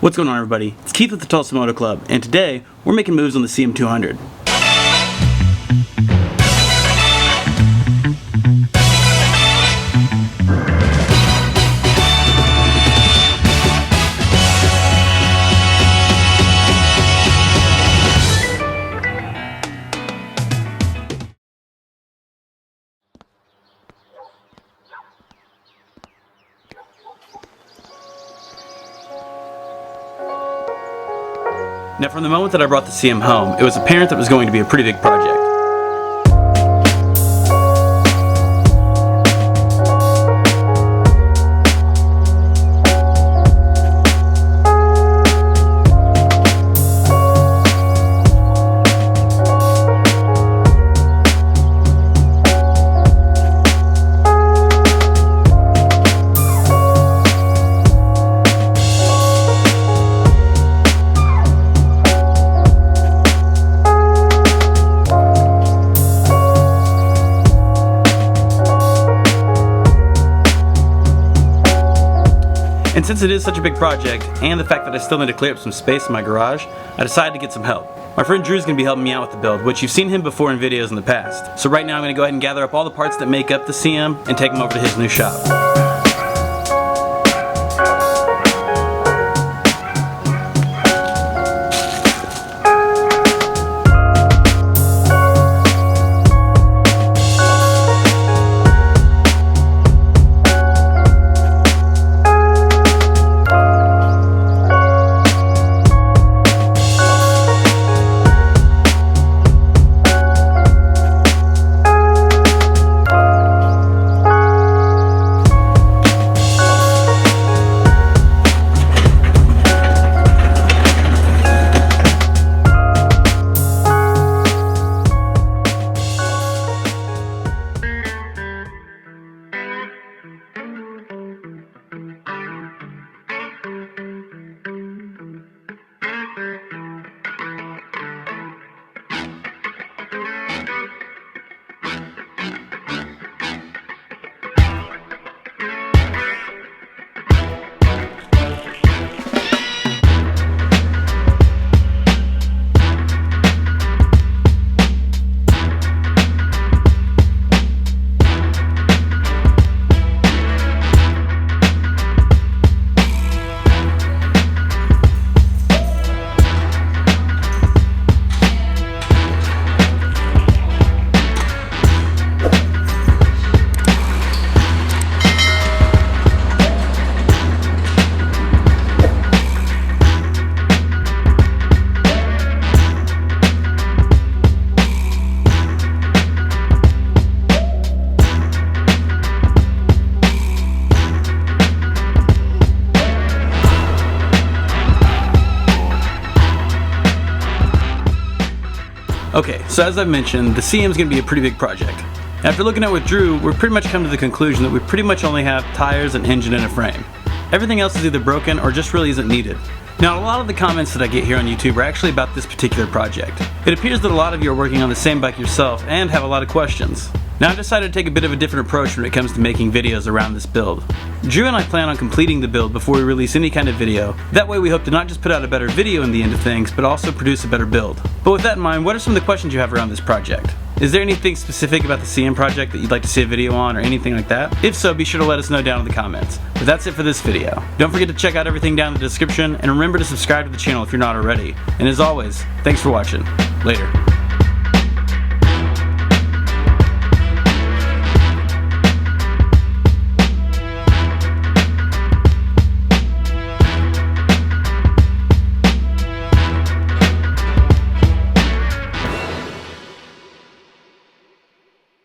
What's going on, everybody? It's Keith with the Tulsa Moto Club, and today we're making moves on the CM200. Now, from the moment that I brought the CM home, it was apparent that it was going to be a pretty big project. And since it is such a big project, and the fact that I still need to clear up some space in my garage, I decided to get some help. My friend Drew's going to be helping me out with the build, which you've seen him before in videos in the past. So right now I'm going to go ahead and gather up all the parts that make up the CM and take them over to his new shop. Okay, so as I've mentioned, the CM is going to be a pretty big project. After looking at it with Drew, we've pretty much come to the conclusion that we pretty much only have tires, an engine, and a frame. Everything else is either broken or just really isn't needed. Now, a lot of the comments that I get here on YouTube are actually about this particular project. It appears that a lot of you are working on the same bike yourself and have a lot of questions. Now, I've decided to take a bit of a different approach when it comes to making videos around this build. Drew and I plan on completing the build before we release any kind of video. That way we hope to not just put out a better video in the end of things, but also produce a better build. But with that in mind, what are some of the questions you have around this project? Is there anything specific about the CM project that you'd like to see a video on or anything like that? If so, be sure to let us know down in the comments. But that's it for this video. Don't forget to check out everything down in the description, and remember to subscribe to the channel if you're not already. And as always, thanks for watching. Later.